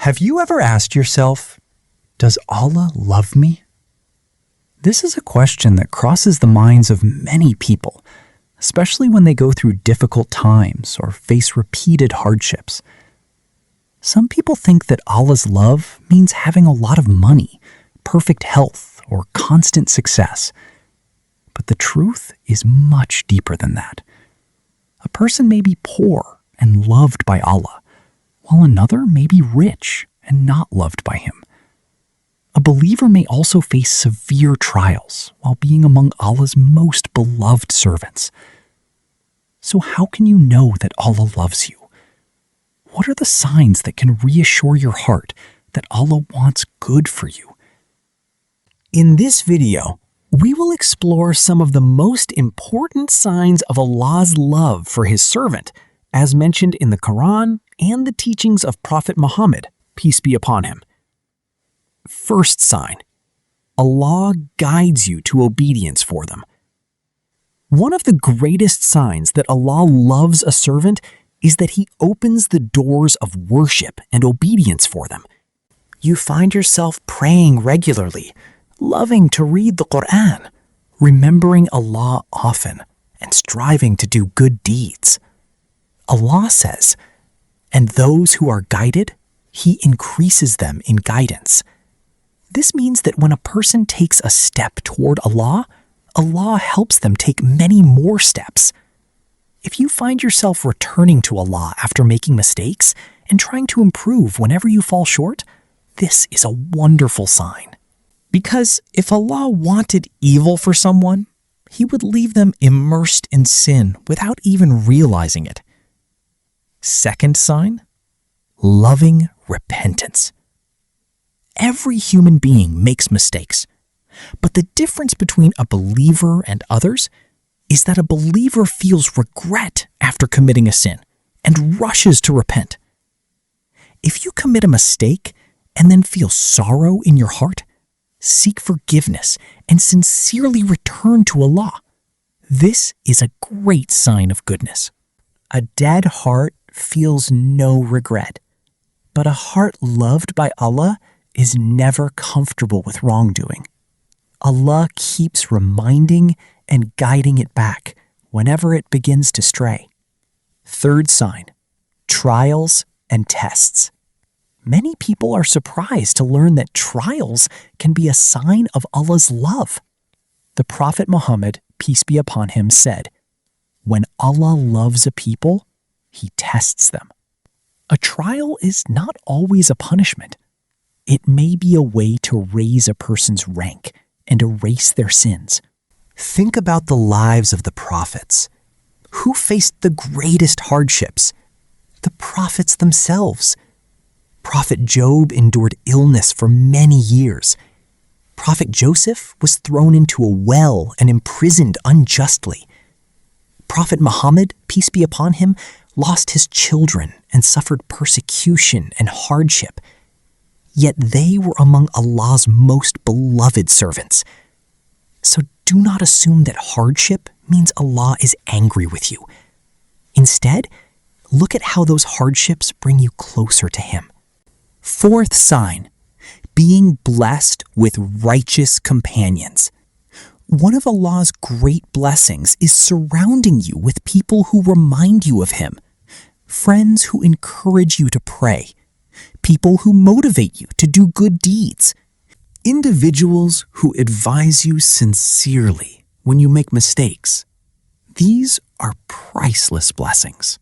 Have you ever asked yourself, does Allah love me? This is a question that crosses the minds of many people, especially when they go through difficult times or face repeated hardships. Some people think that Allah's love means having a lot of money, perfect health, or constant success. But the truth is much deeper than that. A person may be poor and loved by Allah, while another may be rich and not loved by Him. A believer may also face severe trials while being among Allah's most beloved servants. So how can you know that Allah loves you? What are the signs that can reassure your heart that Allah wants good for you? In this video, we will explore some of the most important signs of Allah's love for His servant, as mentioned in the Quran and the teachings of Prophet Muhammad, peace be upon him. First sign: Allah guides you to obedience for them. One of the greatest signs that Allah loves a servant is that He opens the doors of worship and obedience for them. You find yourself praying regularly, loving to read the Qur'an, remembering Allah often, and striving to do good deeds. Allah says, "And those who are guided, He increases them in guidance." This means that when a person takes a step toward Allah, Allah helps them take many more steps. If you find yourself returning to Allah after making mistakes and trying to improve whenever you fall short, this is a wonderful sign. Because if Allah wanted evil for someone, He would leave them immersed in sin without even realizing it. Second sign: loving repentance. Every human being makes mistakes, but the difference between a believer and others is that a believer feels regret after committing a sin and rushes to repent. If you commit a mistake and then feel sorrow in your heart, seek forgiveness and sincerely return to Allah. This is a great sign of goodness. A dead heart feels no regret, but a heart loved by Allah is never comfortable with wrongdoing. Allah keeps reminding and guiding it back whenever it begins to stray. Third sign: trials and tests. Many people are surprised to learn that trials can be a sign of Allah's love. The Prophet Muhammad, peace be upon him, said, "When Allah loves a people, He tests them." A trial is not always a punishment. It may be a way to raise a person's rank and erase their sins. Think about the lives of the prophets. Who faced the greatest hardships? The prophets themselves. Prophet Job endured illness for many years. Prophet Joseph was thrown into a well and imprisoned unjustly. Prophet Muhammad, peace be upon him, lost his children and suffered persecution and hardship. Yet they were among Allah's most beloved servants. So do not assume that hardship means Allah is angry with you. Instead, look at how those hardships bring you closer to Him. Fourth sign: being blessed with righteous companions. One of Allah's great blessings is surrounding you with people who remind you of Him, friends who encourage you to pray, people who motivate you to do good deeds, individuals who advise you sincerely when you make mistakes. These are priceless blessings.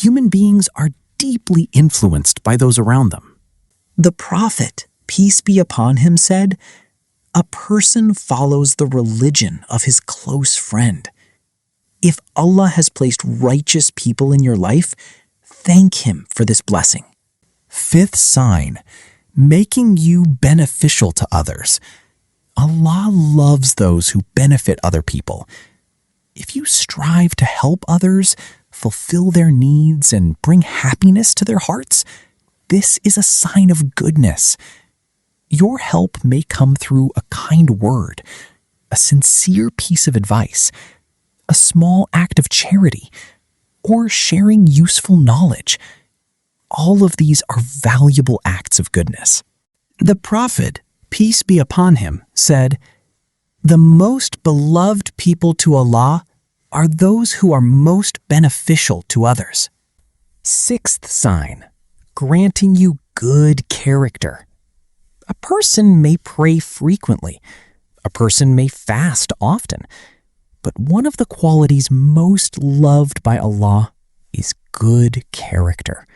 Human beings are deeply influenced by those around them. The Prophet, peace be upon him, said, "A person follows the religion of his close friend." If Allah has placed righteous people in your life, thank Him for this blessing. Fifth sign: making you beneficial to others. Allah loves those who benefit other people. If you strive to help others, fulfill their needs, and bring happiness to their hearts, this is a sign of goodness. Your help may come through a kind word, a sincere piece of advice, a small act of charity, or sharing useful knowledge. all of these are valuable acts of goodness. The Prophet, peace be upon him, said, "The most beloved people to Allah are those who are most beneficial to others." Sixth sign, granting you good character. A person may pray frequently. A person may fast often. But one of the qualities most loved by Allah is good character.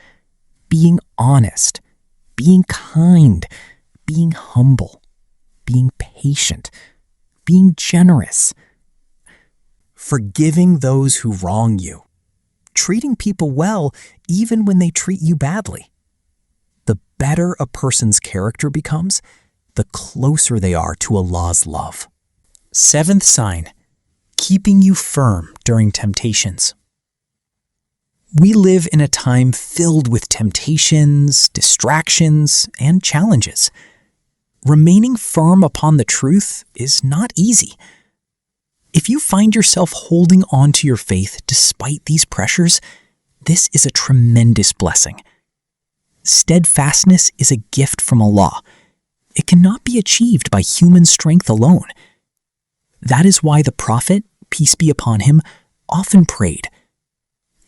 Being honest, being kind, being humble, being patient, being generous, forgiving those who wrong you, treating people well even when they treat you badly. The better a person's character becomes, the closer they are to Allah's love. Seventh sign, keeping you firm during temptations. We live in a time filled with temptations, distractions, and challenges. Remaining firm upon the truth is not easy. If you find yourself holding on to your faith despite these pressures, this is a tremendous blessing. Steadfastness is a gift from Allah. It cannot be achieved by human strength alone. That is why the Prophet, peace be upon him, often prayed,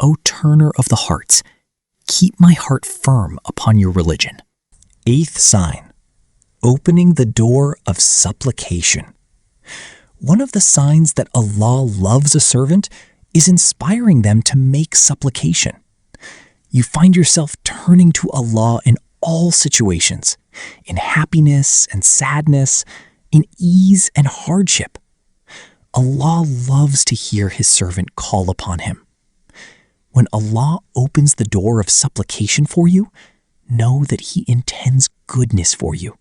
"O turner of the hearts, keep my heart firm upon your religion." Eighth sign, opening the door of supplication. One of the signs that Allah loves a servant is inspiring them to make supplication. You find yourself turning to Allah in all situations, in happiness and sadness, in ease and hardship. Allah loves to hear His servant call upon Him. When Allah opens the door of supplication for you, know that He intends goodness for you.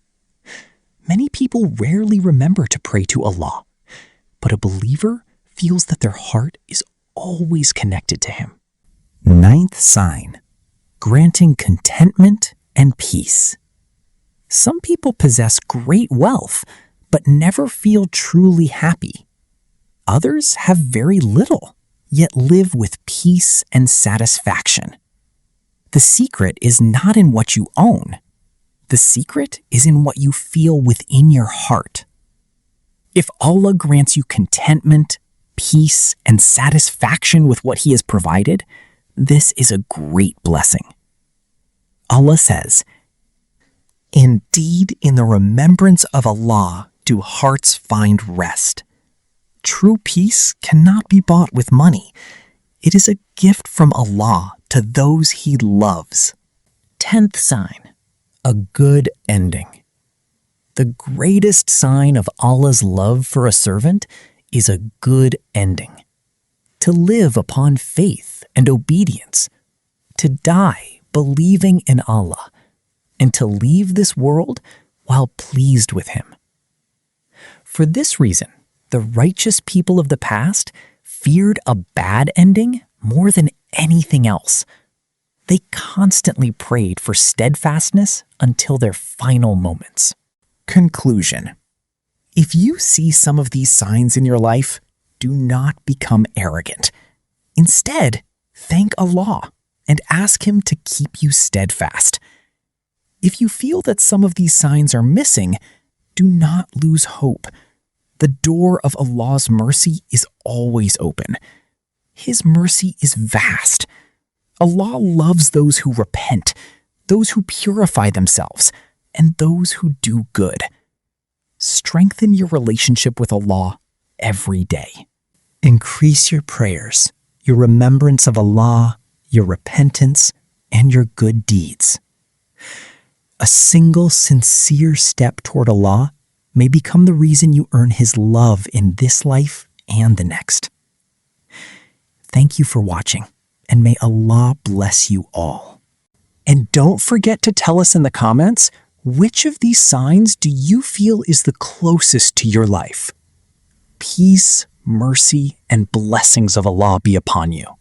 Many people rarely remember to pray to Allah, but a believer feels that their heart is always connected to Him. Ninth sign, granting contentment and peace. Some people possess great wealth, but never feel truly happy. Others have very little, yet live with peace and satisfaction. The secret is not in what you own. The secret is in what you feel within your heart. If Allah grants you contentment, peace, and satisfaction with what He has provided, this is a great blessing. Allah says, "Indeed, in the remembrance of Allah do hearts find rest." True peace cannot be bought with money. It is a gift from Allah to those He loves. 10th sign, a good ending. The greatest sign of Allah's love for a servant is a good ending. To live upon faith and obedience, to die believing in Allah, and to leave this world while pleased with Him. For this reason, the righteous people of the past feared a bad ending more than anything else. They constantly prayed for steadfastness until their final moments. Conclusion. If you see some of these signs in your life, do not become arrogant. Instead, thank Allah and ask Him to keep you steadfast. If you feel that some of these signs are missing, do not lose hope. The door of Allah's mercy is always open. His mercy is vast. Allah loves those who repent, those who purify themselves, and those who do good. Strengthen your relationship with Allah every day. Increase your prayers, your remembrance of Allah, your repentance, and your good deeds. A single sincere step toward Allah may become the reason you earn His love in this life and the next. Thank you for watching, and may Allah bless you all. And don't forget to tell us in the comments, which of these signs do you feel is the closest to your life? Peace, mercy, and blessings of Allah be upon you.